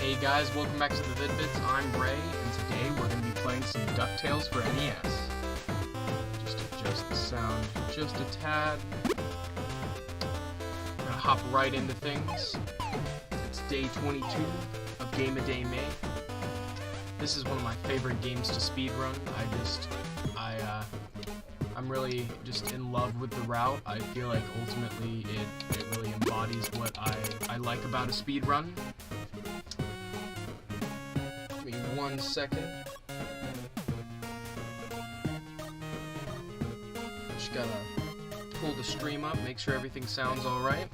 Hey guys, welcome back to the Vid-Bits. I'm Ray, and today we're going to be playing some DuckTales for NES. Just adjust the sound just a tad. We're going to hop right into things. It's day 22 of Game a Day May. This is one of my favorite games to speedrun. I'm really just in love with the route. I feel like ultimately it really embodies what I like about a speedrun. Give me 1 second. Just gotta pull the stream up, make sure everything sounds alright.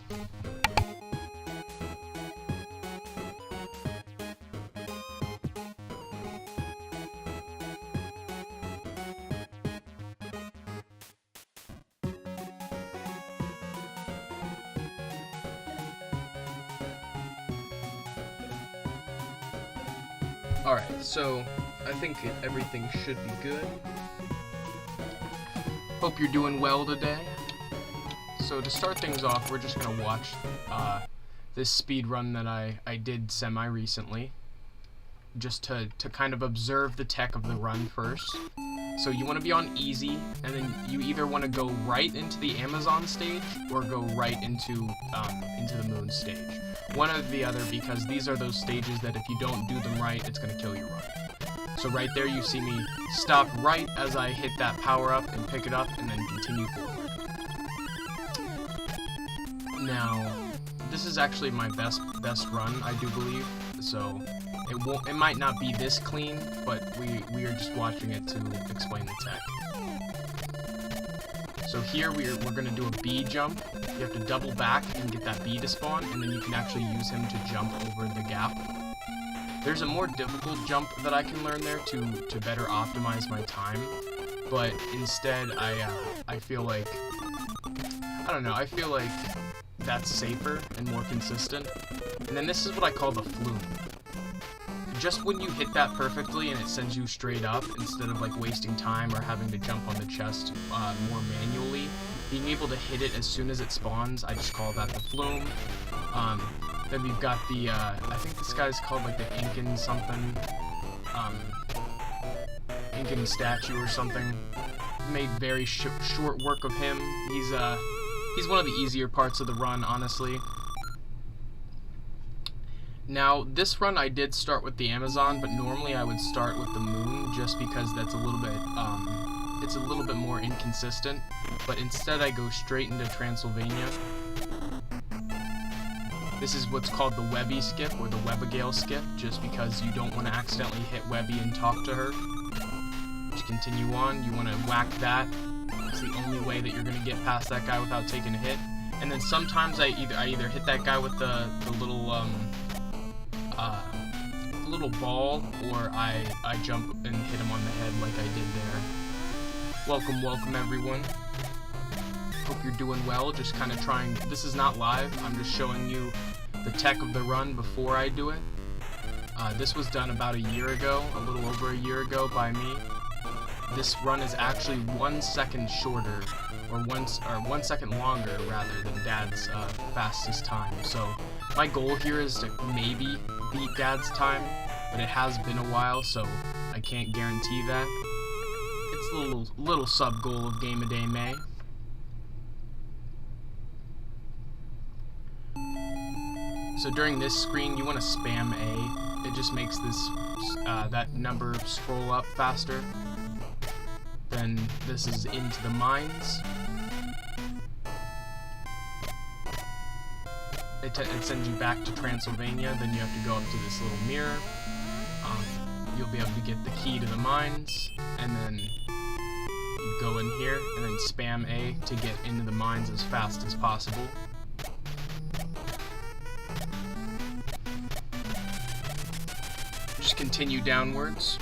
Alright, so I think everything should be good. Hope you're doing well today. So to start things off, we're just going to watch this speed run that I did semi-recently. Just to kind of observe the tech of the run first. So you want to be on easy, and then you either want to go right into the Amazon stage, or go right into the Moon stage. One or the other, because these are those stages that if you don't do them right, it's going to kill your run. So right there you see me stop right as I hit that power up and pick it up, and then continue forward. Now, this is actually my best run, I do believe, so it might not be this clean, but we are just watching it to explain the tech. So here we're going to do a B jump. You have to double back and get that B to spawn, and then you can actually use him to jump over the gap. There's a more difficult jump that I can learn there to better optimize my time, but instead I feel like, I don't know, I feel like that's safer and more consistent. And then this is what I call the flume. Just when you hit that perfectly and it sends you straight up, instead of like wasting time or having to jump on the chest more manually, being able to hit it as soon as it spawns, I just call that the flume. Then we've got the, I think this guy's called like the Incan something, Incan statue or something. Made very short work of him. He's one of the easier parts of the run, honestly. Now, this run I did start with the Amazon, but normally I would start with the Moon just because that's a little bit, it's a little bit more inconsistent. But instead I go straight into Transylvania. This is what's called the Webby skip, or the Webbigail skip, just because you don't want to accidentally hit Webby and talk to her. Just continue on, you want to whack that. It's the only way that you're going to get past that guy without taking a hit. And then sometimes I either hit that guy with the little ball, or I jump and hit him on the head like I did there. Welcome everyone. Hope you're doing well. Just kind of trying, this is not live, I'm just showing you the tech of the run before I do it. This was done about a year ago, a little over a year ago by me. This run is actually 1 second shorter, or 1 second longer rather than Dad's fastest time. So my goal here is to maybe beat Dad's time, but it has been a while, so I can't guarantee that. It's a little sub goal of Game a Day May. So during this screen, you want to spam A. It just makes this that number scroll up faster. Then this is into the mines. It sends you back to Transylvania. Then you have to go up to this little mirror. You'll be able to get the key to the mines, and then you go in here and then spam A to get into the mines as fast as possible. Just continue downwards.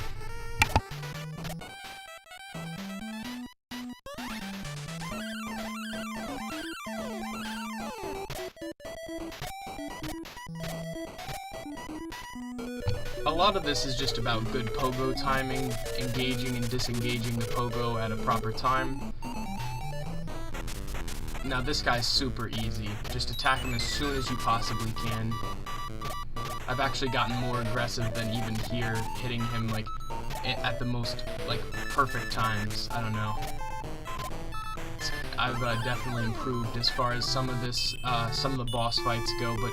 A lot of this is just about good pogo timing, engaging and disengaging the pogo at a proper time. Now this guy's super easy. Just attack him as soon as you possibly can. I've actually gotten more aggressive than even here, hitting him like at the most like perfect times. I don't know. I've definitely improved as far as some of the boss fights go, but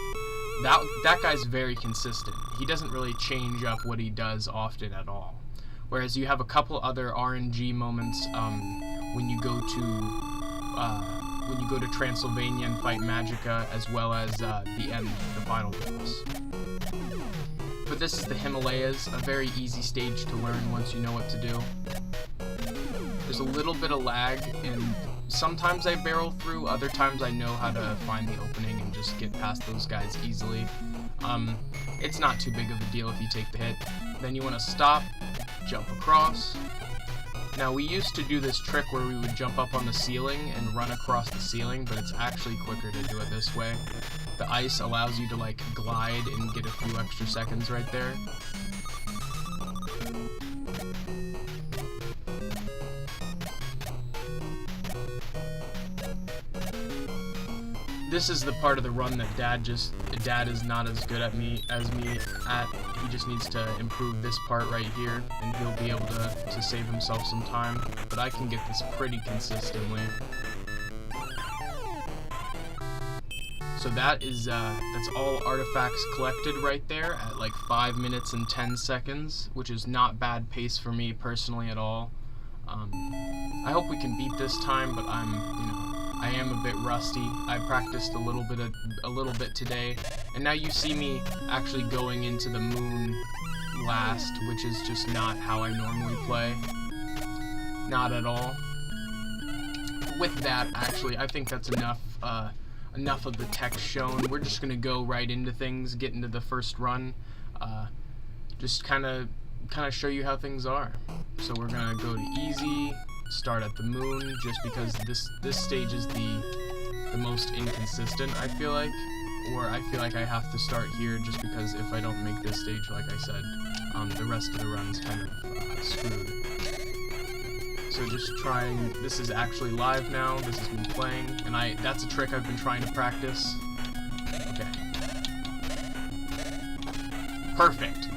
that guy's very consistent. He doesn't really change up what he does often at all. Whereas you have a couple other RNG moments when you go to Transylvania and fight Magica, as well as the end, the final boss. But this is the Himalayas, a very easy stage to learn once you know what to do. There's a little bit of lag, and sometimes I barrel through, other times I know how to find the opening and just get past those guys easily. It's not too big of a deal if you take the hit. Then you want to stop, jump across. Now, we used to do this trick where we would jump up on the ceiling and run across the ceiling, but it's actually quicker to do it this way. The ice allows you to like glide and get a few extra seconds right there. This is the part of the run that Dad is not as good at as me at. He just needs to improve this part right here, and he'll be able to save himself some time. But I can get this pretty consistently. So that's all artifacts collected right there at like 5 minutes and 10 seconds, which is not bad pace for me personally at all. I hope we can beat this time, but I am a bit rusty. I practiced a little bit today, and now you see me actually going into the moon last, which is just not how I normally play. Not at all. With that, actually, I think that's enough of the text shown. We're just gonna go right into things, get into the first run, just kind of show you how things are. So we're gonna go to easy. Start at the moon, just because this stage is the most inconsistent, I feel like, or I feel like I have to start here just because if I don't make this stage, like I said, the rest of the run's kind of screwed. So just trying. This is actually live now. This is me playing, and that's a trick I've been trying to practice. Okay, perfect.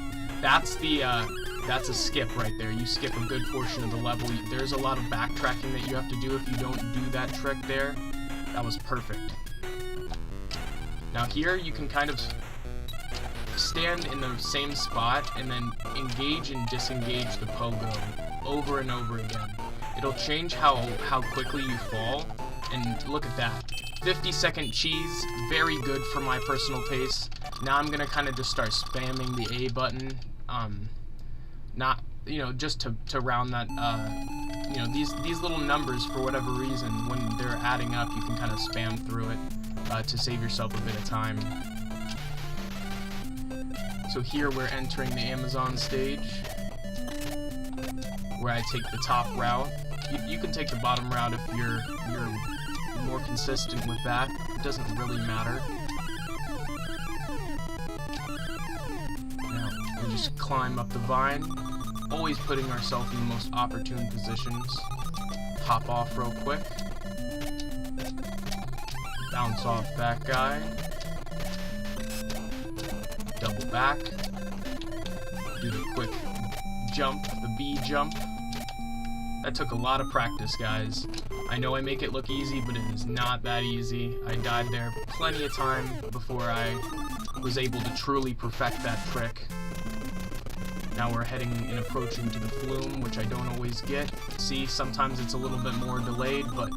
That's a skip right there. You skip a good portion of the level. There's a lot of backtracking that you have to do if you don't do that trick there. That was perfect. Now here you can kind of stand in the same spot and then engage and disengage the pogo over and over again. It'll change how quickly you fall, and look at that. 50-second cheese, very good for my personal pace. Now I'm gonna kind of just start spamming the A button. Not, just to round that, these little numbers, for whatever reason, when they're adding up, you can kind of spam through it to save yourself a bit of time. So here we're entering the Amazon stage, where I take the top route. You can take the bottom route if you're more consistent with that. It doesn't really matter. Now, we just climb up the vine. Always putting ourselves in the most opportune positions. Hop off real quick. Bounce off that guy. Double back. Do the quick jump, the B jump. That took a lot of practice, guys. I know I make it look easy, but it is not that easy. I died there plenty of time before I was able to truly perfect that trick. Now we're heading and approaching to the flume, which I don't always get. See, sometimes it's a little bit more delayed, but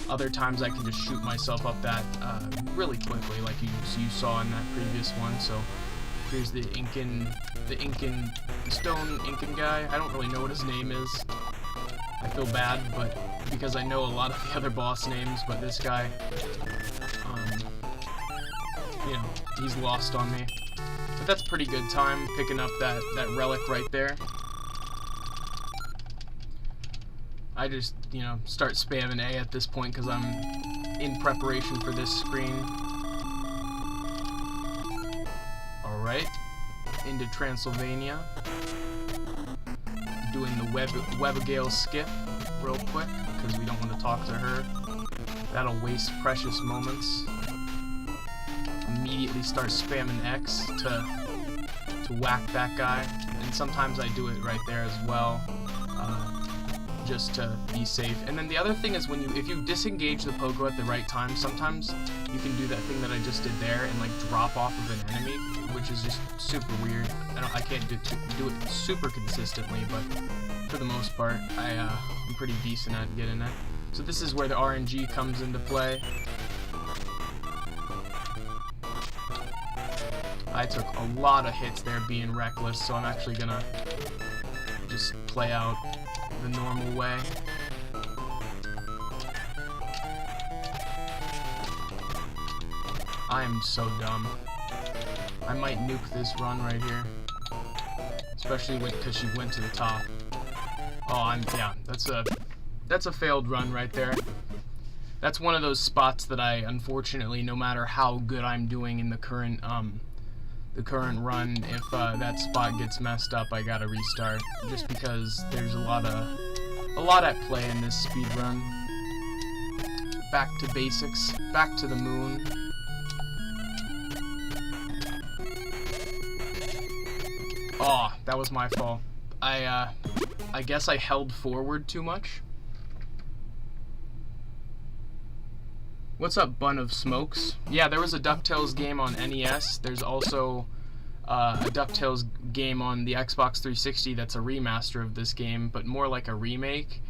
other times I can just shoot myself up that really quickly, like you saw in that previous one. So here's the stone Incan guy. I don't really know what his name is. I feel bad, but because I know a lot of the other boss names, but this guy, he's lost on me. But that's pretty good time, picking up that relic right there. I just, start spamming A at this point because I'm in preparation for this screen. Alright, into Transylvania. Doing the Webigale skip real quick because we don't want to talk to her. That'll waste precious moments. Immediately start spamming X to to whack that guy, and sometimes I do it right there as well, just to be safe. And then the other thing is if you disengage the pogo at the right time, sometimes you can do that thing that I just did there and like drop off of an enemy, which is just super weird. I can't do it super consistently, but for the most part, I'm pretty decent at getting it. So this is where the RNG comes into play. I took a lot of hits there being reckless, so I'm actually gonna just play out the normal way. I am so dumb. I might nuke this run right here, especially because she went to the top. Oh, yeah, that's a failed run right there. That's one of those spots that I, unfortunately, no matter how good I'm doing in the current run, if that spot gets messed up, I gotta restart, just because there's a lot at play in this speed run. Back to basics, back to the moon. Oh, that was my fault. I guess I held forward too much. What's up, Bun of Smokes? Yeah, there was a DuckTales game on NES. There's also a DuckTales game on the Xbox 360 that's a remaster of this game, but more like a remake.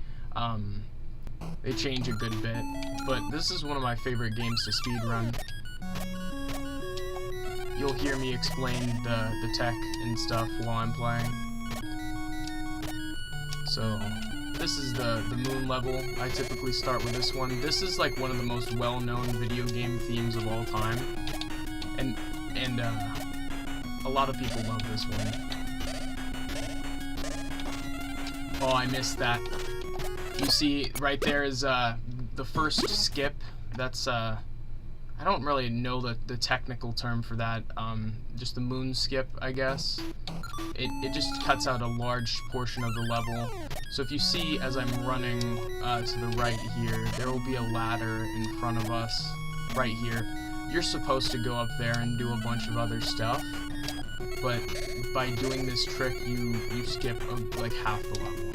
They change a good bit, but this is one of my favorite games to speedrun. You'll hear me explain the tech and stuff while I'm playing. So this is the moon level. I typically start with this one. This is like one of the most well-known video game themes of all time, and a lot of people love this one. Oh, I missed that. You see, right there is the first skip. That's I don't really know the technical term for that. Just the moon skip, I guess. It just cuts out a large portion of the level. So if you see, as I'm running to the right here, there will be a ladder in front of us, right here. You're supposed to go up there and do a bunch of other stuff, but by doing this trick, you skip like half the level.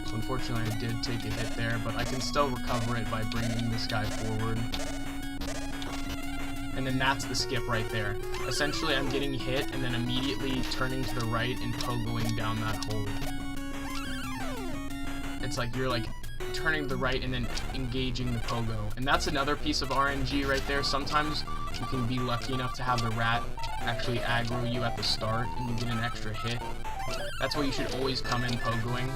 So unfortunately, I did take a hit there, but I can still recover it by bringing this guy forward. And then that's the skip right there. Essentially, I'm getting hit and then immediately turning to the right and pogoing down that hole. It's like you're like turning to the right and then engaging the pogo. And that's another piece of RNG right there. Sometimes you can be lucky enough to have the rat actually aggro you at the start and you get an extra hit. That's why you should always come in pogoing.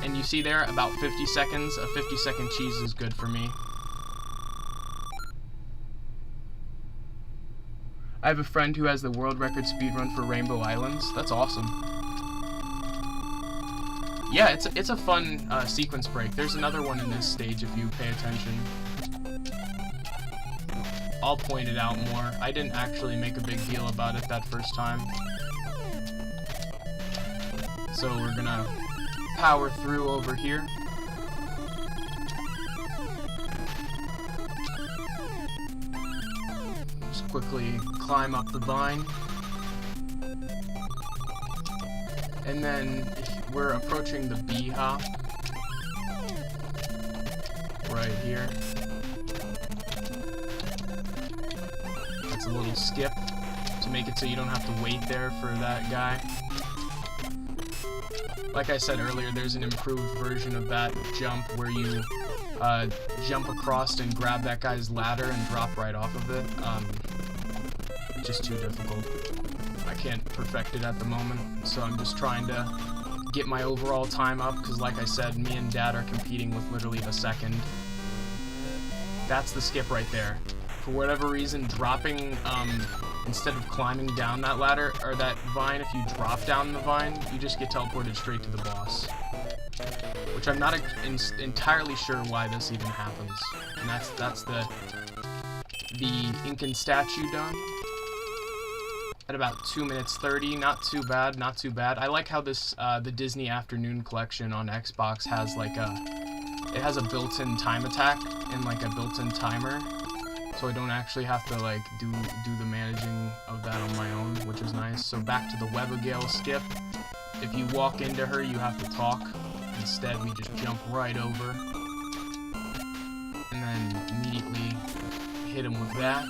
And you see there, about 50 seconds. A 50-second cheese is good for me. I have a friend who has the world record speedrun for Rainbow Islands. That's awesome. Yeah, it's a fun sequence break. There's another one in this stage if you pay attention. I'll point it out more. I didn't actually make a big deal about it that first time. So we're gonna power through over here. Just quickly climb up the vine. And then we're approaching the bee hop right here. That's a little skip to make it so you don't have to wait there for that guy. Like I said earlier, there's an improved version of that jump where you jump across and grab that guy's ladder and drop right off of it. It's just too difficult. I can't perfect it at the moment, so I'm just trying to get my overall time up, because like I said, me and Dad are competing with literally a second. That's the skip right there. For whatever reason, dropping, instead of climbing down that ladder, or that vine, if you drop down the vine, you just get teleported straight to the boss. Which I'm not entirely sure why this even happens. And that's the Incan statue done. At about 2 minutes 30, not too bad, not too bad. I like how this, the Disney Afternoon Collection on Xbox has like it has a built-in time attack and like a built-in timer. So I don't actually have to like do the managing of that on my own, which is nice. nice. So back to the Webagale skip. If you walk into her, you have to talk. Instead, we just jump right over. And then immediately hit him with that.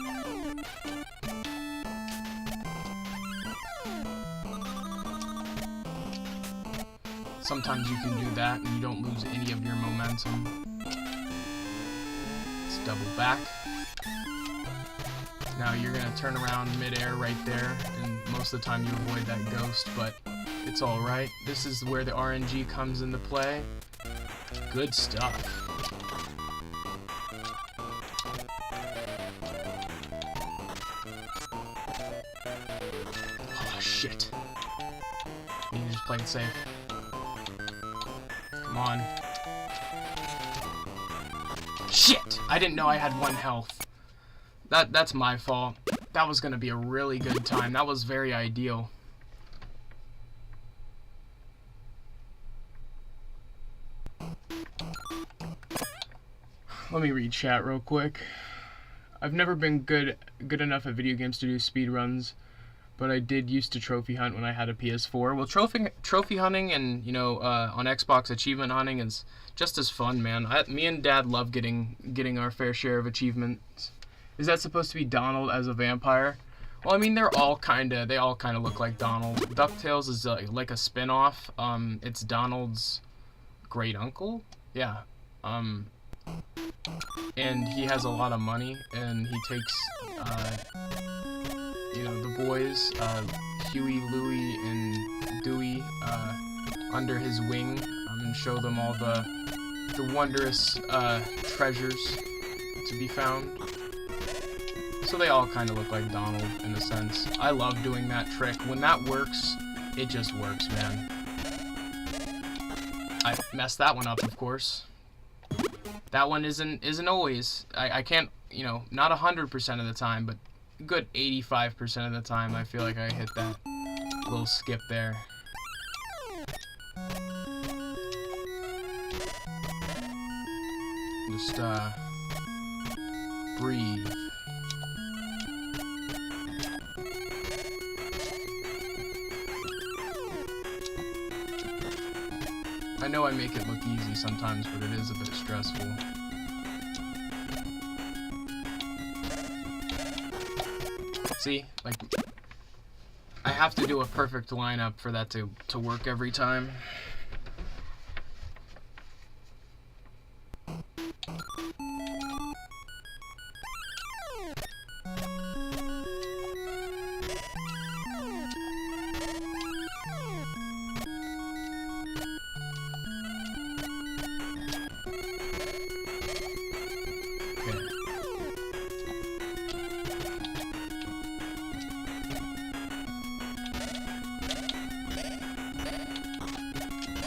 Sometimes you can do that and you don't lose any of your momentum. Let's double back. Now you're gonna turn around midair right there, and most of the time you avoid that ghost, but it's alright. This is where the RNG comes into play. Good stuff. Oh shit. You need to just play it safe. Come on. Shit! I didn't know I had 1 health. That's my fault. That was gonna be a really good time. That was very ideal. Let me read chat real quick. I've never been good enough at video games to do speedruns, but I did used to trophy hunt when I had a PS4. Well, trophy hunting and, you know, on Xbox, achievement hunting is just as fun, man. Me and Dad love getting our fair share of achievements. Is that supposed to be Donald as a vampire? Well, I mean, they all kind of look like Donald. DuckTales is like a spin-off. It's Donald's great uncle. Yeah. And he has a lot of money, and he takes, you know, the boys, Huey, Louie, and Dewey, under his wing, and show them all the wondrous treasures to be found. So they all kind of look like Donald in a sense. I love doing that trick. When that works, it just works, man. I messed that one up, of course. That one isn't always. I can't, you know, not 100% of the time, but a good 85% of the time I feel like I hit that little skip there. Just breathe. I know I make it look easy sometimes, but it is a bit stressful. See? Like, I have to do a perfect lineup for that to work every time.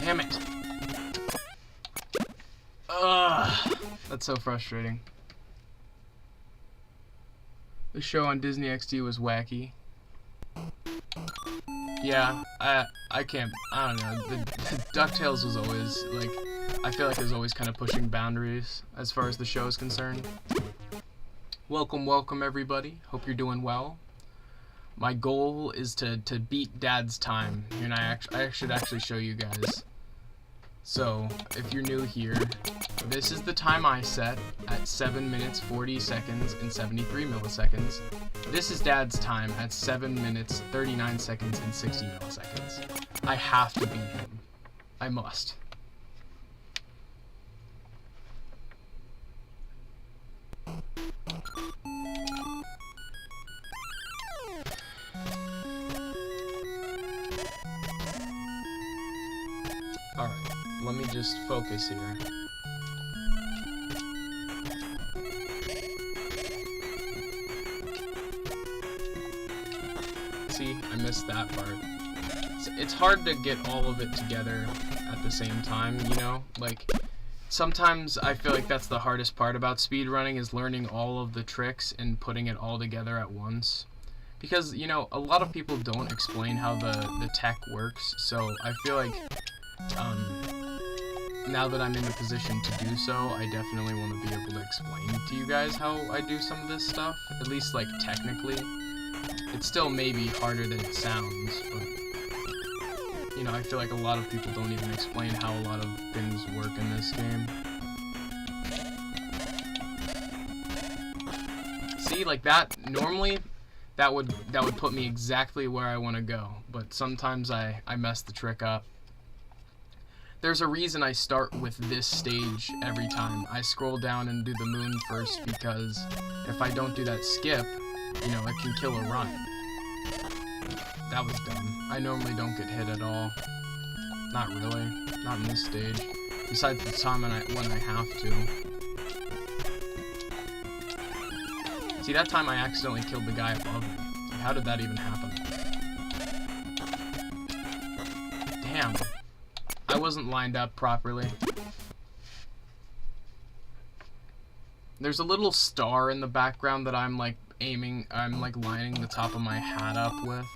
Damn it. Ugh. That's so frustrating. The show on Disney XD was wacky. Yeah, I can't, I don't know, the DuckTales was always, like, I feel like it was always kind of pushing boundaries as far as the show is concerned. Welcome everybody. Hope you're doing well. My goal is to beat Dad's time, and I should actually show you guys. So, if you're new here, this is the time I set at 7 minutes 40 seconds and 73 milliseconds. This is Dad's time at 7 minutes 39 seconds and 60 milliseconds. I have to beat him. I must. Alright, let me just focus here. See, I missed that part. It's hard to get all of it together at the same time, you know? Like, sometimes I feel like that's the hardest part about speedrunning, is learning all of the tricks and putting it all together at once. Because, you know, a lot of people don't explain how the tech works, so I feel like now that I'm in a position to do so, I definitely want to be able to explain to you guys how I do some of this stuff, at least, like, technically. It's still maybe harder than it sounds, but, you know, I feel like a lot of people don't even explain how a lot of things work in this game. See, like that, normally, that would put me exactly where I want to go, but sometimes I mess the trick up. There's a reason I start with this stage every time. I scroll down and do the moon first because if I don't do that skip, you know, it can kill a run. That was dumb. I normally don't get hit at all. Not really. Not in this stage. Besides the time when I have to. See, that time I accidentally killed the guy above me. Like, how did that even happen? Damn. I wasn't lined up properly. There's a little star in the background that I'm like lining the top of my hat up with.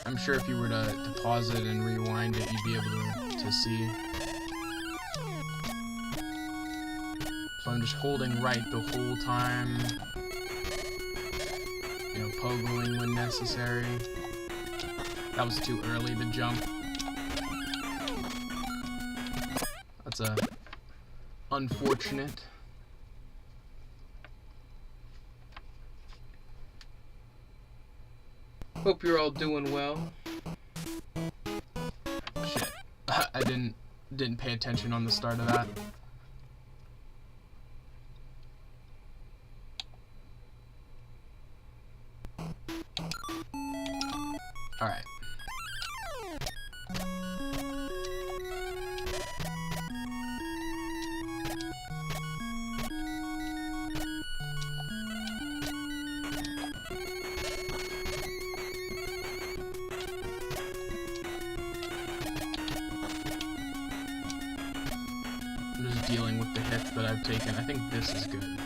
I'm sure if you were to pause it and rewind it, you'd be able to see. So I'm just holding right the whole time. You know, pogoing when necessary. That was too early to jump. That's unfortunate. Hope you're all doing well. Shit. I didn't pay attention on the start of that. Alright. I'm just dealing with the hits that I've taken. I think this is good.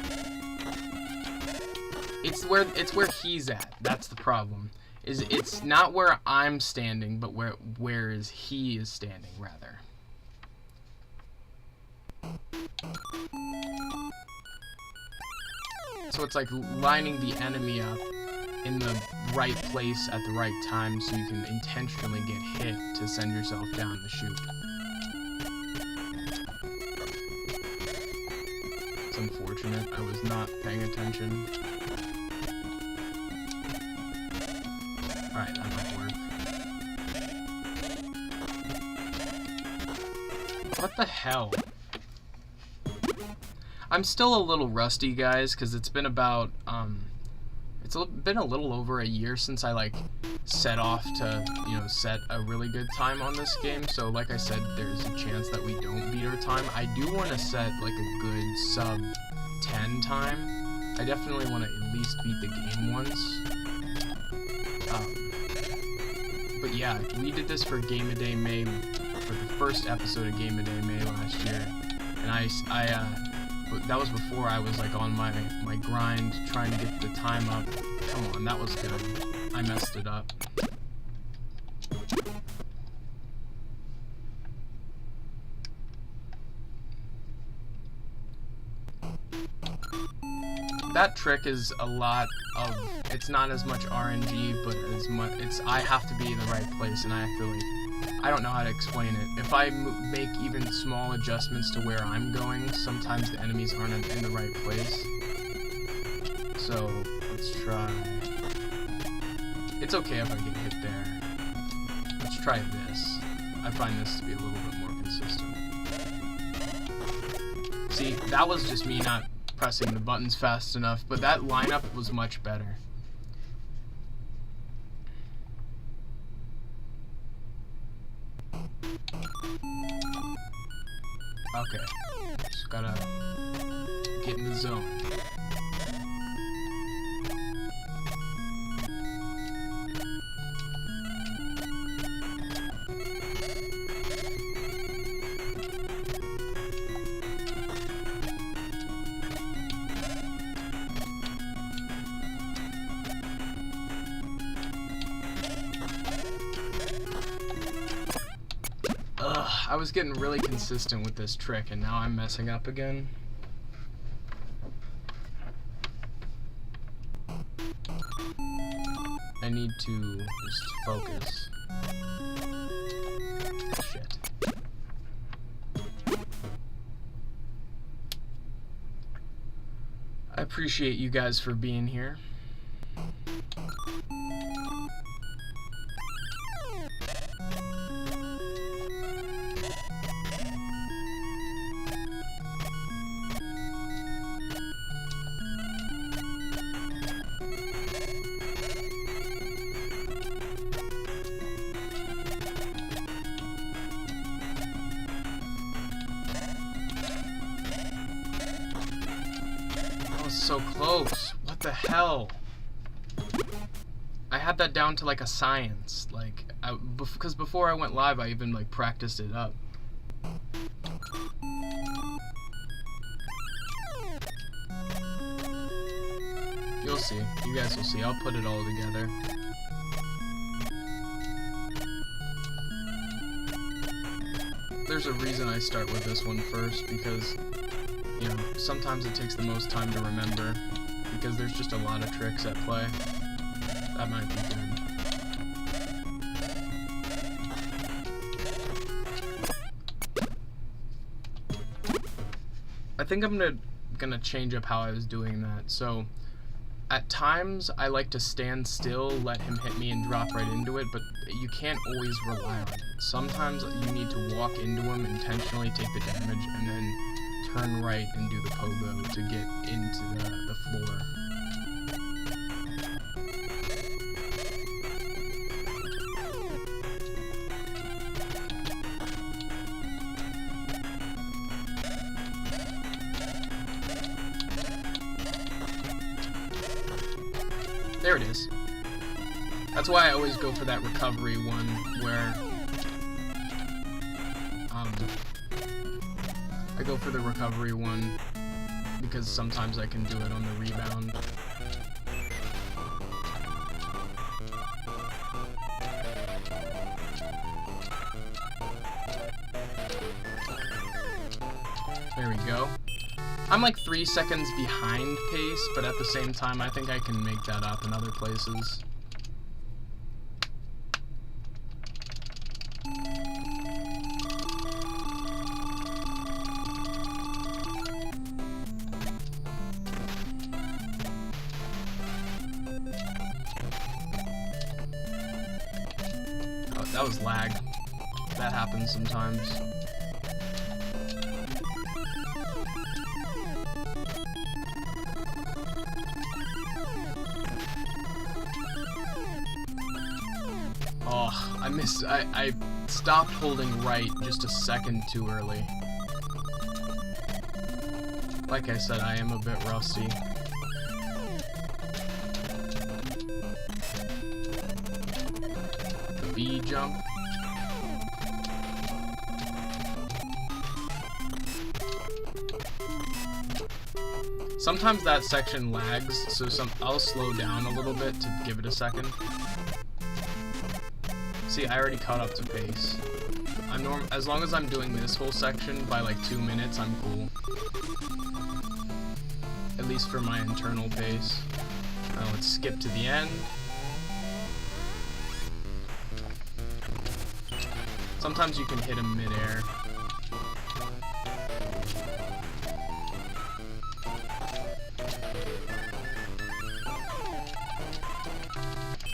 It's where he's at. That's the problem. It's not where I'm standing, but where he is standing, rather. So it's like lining the enemy up in the right place at the right time so you can intentionally get hit to send yourself down the chute. It's unfortunate. I was not paying attention. Alright, that might work. What the hell? I'm still a little rusty, guys, because it's been about, been a little over a year since I, like, set off to, you know, set a really good time on this game. So, like I said, there's a chance that we don't beat our time. I do want to set, like, a good sub 10 time. I definitely want to at least beat the game once. But yeah, we did this for Game a Day May, for the first episode of Game a Day May last year, and that was before I was like on my grind trying to get the time up. Come on, that was good. I messed it up. That trick is a lot of, it's not as much RNG, but as much, I have to be in the right place, and I feel like, I don't know how to explain it. If I make even small adjustments to where I'm going, sometimes the enemies aren't in the right place. So, let's try. It's okay if I get hit there. Let's try this. I find this to be a little bit more consistent. See, that was just me not pressing the buttons fast enough, but that lineup was much better. Okay, just gotta get in the zone. I was getting really consistent with this trick, and now I'm messing up again. need to just focus. Shit. I appreciate you guys for being here. So close. What the hell? I had that down to like a science. Like, because before I went live, I even like practiced it up. You'll see. You guys will see. I'll put it all together. There's a reason I start with this one first, because you know, sometimes it takes the most time to remember, because there's just a lot of tricks at play. That might be good. I think I'm gonna change up how I was doing that. So, at times, I like to stand still, let him hit me, and drop right into it, but you can't always rely on it. Sometimes you need to walk into him, intentionally take the damage, and then turn right and do the pogo to get into the floor. There it is. That's why I always go for that recovery one where I go for the recovery one because sometimes I can do it on the rebound. There we go. I'm like 3 seconds behind pace, but at the same time, I think I can make that up in other places. Oh, that was lag. That happens sometimes. Oh, I stopped holding right just a second too early. Like I said, I am a bit rusty. The B jump. Sometimes that section lags, so I'll slow down a little bit to give it a second. See, I already caught up to pace. As long as I'm doing this whole section by like 2 minutes, I'm cool. At least for my internal pace. Now let's skip to the end. Sometimes you can hit him mid-air.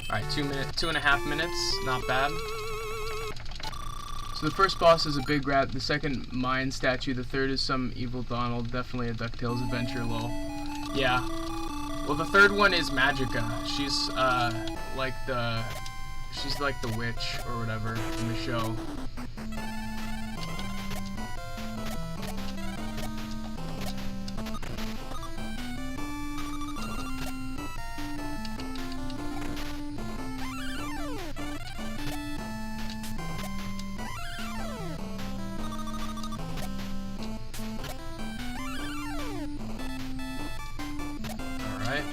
Alright, 2.5 minutes, not bad. So the first boss is a big rat, the second Mayan statue, the third is some evil Donald, definitely a DuckTales adventure, lol. Yeah. Well, the third one is Magica. She's like the witch or whatever in the show. Alright.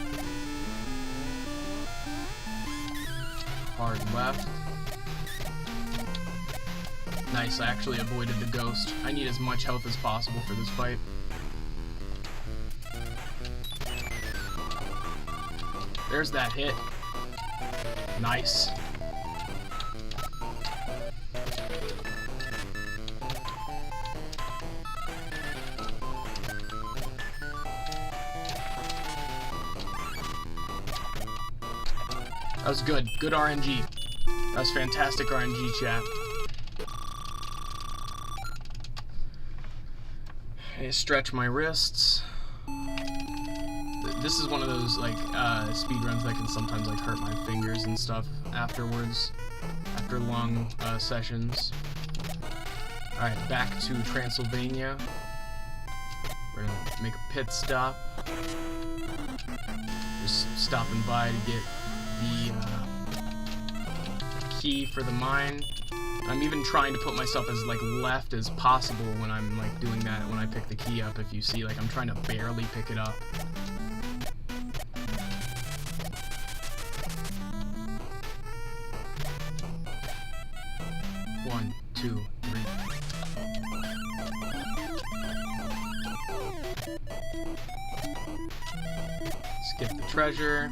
Hard left. Nice, I actually avoided the ghost. I need as much health as possible for this fight. There's that hit. Nice. That was good. Good RNG. That was fantastic RNG, chat. Okay, stretch my wrists. This is one of those, like, speed runs that can sometimes, like, hurt my fingers and stuff afterwards, after long sessions. Alright, back to Transylvania. We're gonna make a pit stop. Just stopping by to get the key for the mine. I'm even trying to put myself as like left as possible when I'm like doing that, when I pick the key up. If you see, like, I'm trying to barely pick it up. One, two, three. Skip the treasure.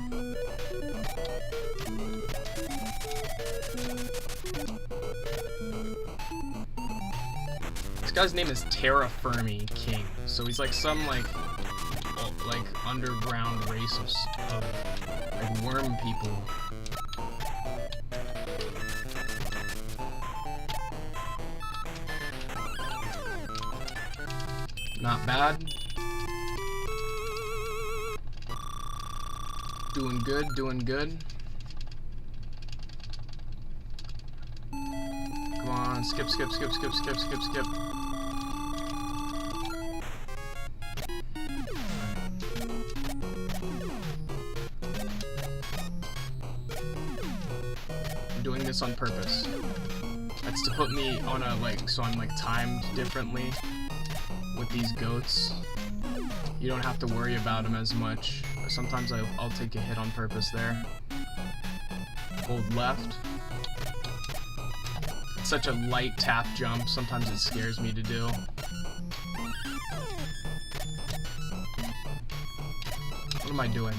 This guy's name is Terra Firmi King, so he's like some like underground race of like worm people. Not bad. Doing good, doing good. Come on, skip, skip, skip, skip, skip, skip, skip. I'm doing this on purpose. That's to put me on a, like, so I'm, like, timed differently with these goats. You don't have to worry about them as much. Sometimes I'll take a hit on purpose there. Hold left. It's such a light tap jump, sometimes it scares me to do. What am I doing?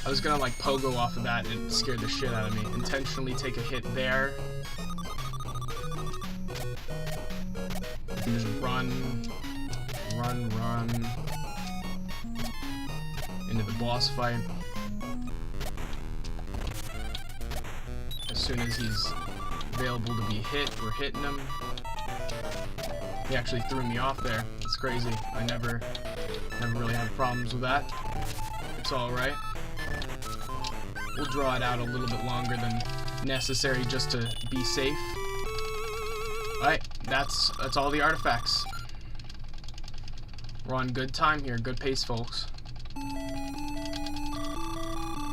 I was gonna like pogo off of that and it scared the shit out of me. Intentionally take a hit there. You can just run, run, run into the boss fight. As soon as he's available to be hit, we're hitting him. He actually threw me off there. It's crazy. I never really had problems with that. It's alright. We'll draw it out a little bit longer than necessary just to be safe. Alright, that's all the artifacts. We're on good time here, good pace, folks.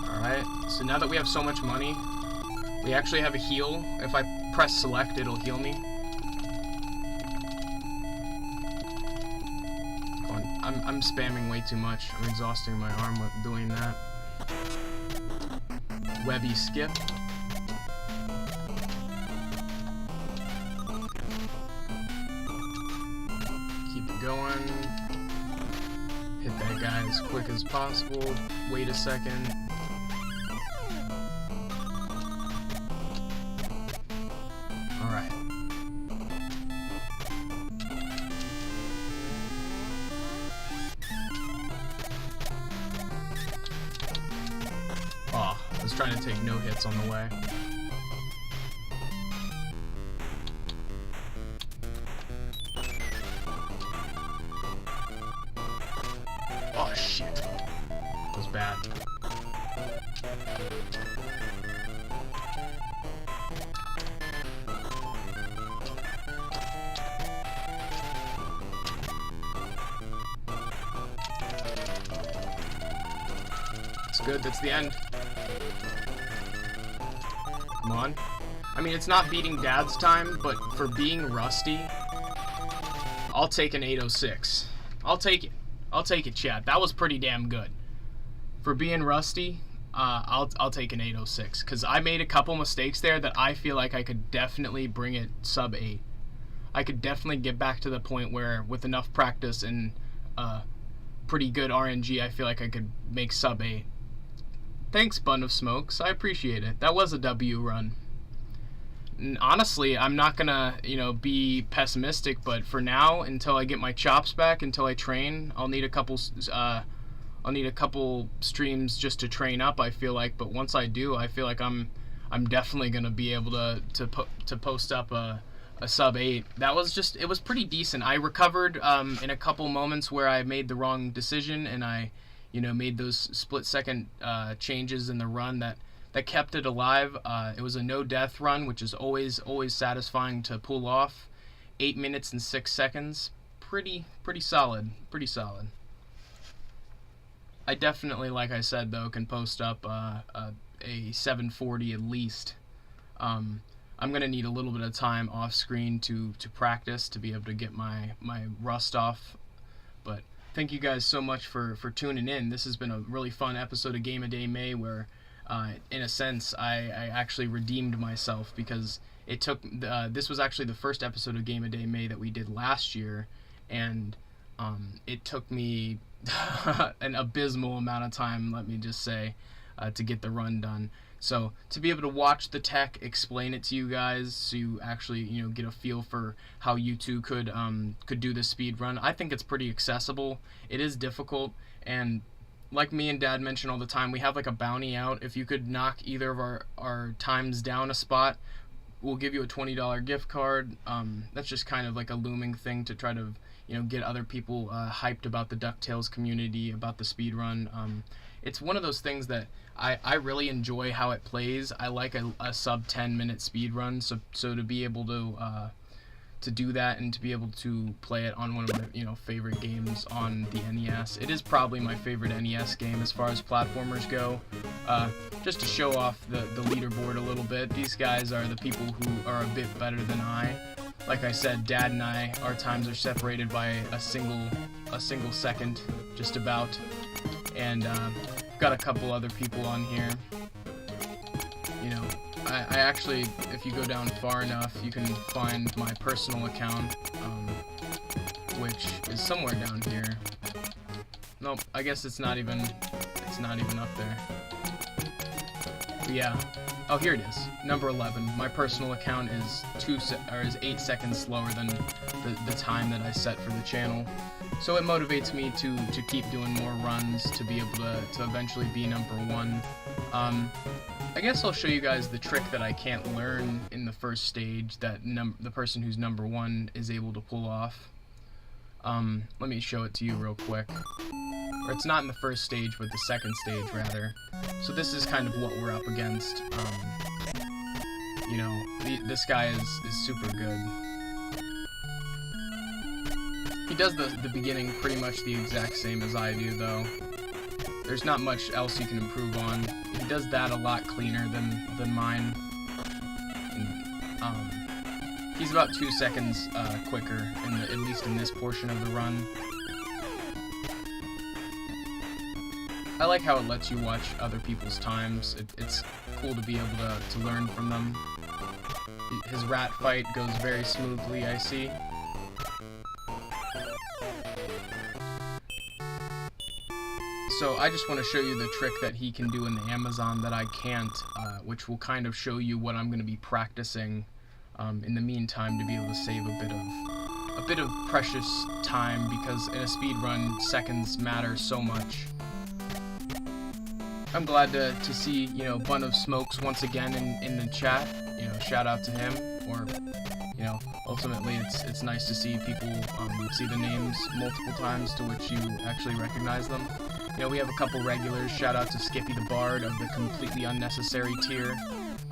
Alright, so now that we have so much money, we actually have a heal. If I press select, it'll heal me. Come on, I'm spamming way too much. I'm exhausting my arm with doing that. Webby skip. Keep it going. Hit that guy as quick as possible. Wait a second. Alright. Oh, I was trying to take no hits on the way. Oh shit. That was bad. It's good, that's the end. Come on. I mean, it's not beating Dad's time, but for being rusty, I'll take an 806. I'll take it. I'll take it, chat. That was pretty damn good. For being rusty, I'll take an 806. Because I made a couple mistakes there that I feel like I could definitely bring it sub 8. I could definitely get back to the point where, with enough practice and pretty good RNG, I feel like I could make sub 8 Thanks, Bun of Smokes. I appreciate it. That was a W run. Honestly, I'm not gonna, be pessimistic, but for now, until I get my chops back, until I train, I'll need a couple streams just to train up, I feel like. But once I do, I feel like I'm definitely gonna be able to post up a sub 8. It was pretty decent. I recovered in a couple moments where I made the wrong decision, and I made those split-second changes in the run that kept it alive. It was a no-death run, which is always satisfying to pull off. 8 minutes and 6 seconds. Pretty solid. Pretty solid. I definitely, like I said, though, can post up a 740 at least. I'm going to need a little bit of time off-screen to practice, to be able to get my rust off. But thank you guys so much for tuning in. This has been a really fun episode of Game of Day May, where in a sense I actually redeemed myself, because it took this was actually the first episode of Game of Day May that we did last year, and it took me an abysmal amount of time, let me just say, to get the run done. So to be able to watch the tech, explain it to you guys, so you actually get a feel for how you two could do this speed run, I think it's pretty accessible. It is difficult, and like me and Dad mention all the time, we have like a bounty out. If you could knock either of our times down a spot, we'll give you a $20 gift card. That's just kind of like a looming thing to try to get other people hyped about the DuckTales community, about the speed run. It's one of those things that I really enjoy how it plays. I like a sub 10-minute speed run, so to be able to do that and to be able to play it on one of my favorite games on the NES. It is probably my favorite NES game as far as platformers go. Just to show off the leaderboard a little bit, these guys are the people who are a bit better than I. Like I said, Dad and I, our times are separated by a single second, just about. And got a couple other people on here. I actually, if you go down far enough, you can find my personal account, which is somewhere down here. Nope, I guess it's not even up there. But yeah. Oh, here it is. Number 11. My personal account is 8 seconds slower than the time that I set for the channel. So it motivates me to keep doing more runs, to be able to eventually be number 1. I guess I'll show you guys the trick that I can't learn in the first stage that the person who's number 1 is able to pull off. Let me show it to you real quick. Or it's not in the first stage, but the second stage, rather. So this is kind of what we're up against. This guy is super good. He does the beginning pretty much the exact same as I do, though. There's not much else you can improve on. He does that a lot cleaner than mine. And, he's about 2 seconds quicker, at least in this portion of the run. I like how it lets you watch other people's times. It's cool to be able to learn from them. His rat fight goes very smoothly, I see. So I just want to show you the trick that he can do in the Amazon that I can't, which will kind of show you what I'm going to be practicing in the meantime, to be able to save a bit of precious time, because in a speed run, seconds matter so much. I'm glad to see Bun of Smokes once again in the chat. Shout out to him. Or ultimately it's nice to see people see the names multiple times to which you actually recognize them. We have a couple regulars. Shout out to Skippy the Bard of the completely unnecessary tier.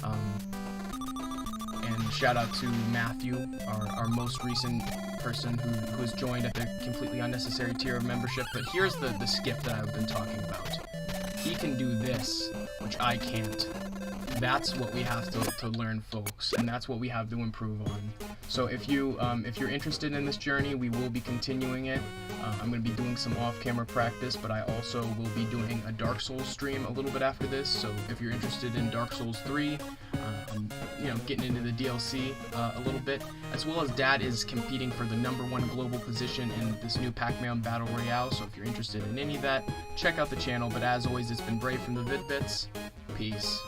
And shout out to Matthew, our most recent person who has joined at the completely unnecessary tier of membership. But here's the skip that I've been talking about. He can do this, which I can't. That's what we have to learn, folks, and that's what we have to improve on. So if you're interested in this journey, we will be continuing it. I'm going to be doing some off-camera practice, but I also will be doing a Dark Souls stream a little bit after this. So if you're interested in Dark Souls 3, getting into the DLC a little bit, as well as Dad is competing for the #1 global position in this new Pac-Man Battle Royale. So if you're interested in any of that, check out the channel. But as always, it's been Brave from the Vid-Bits. Peace.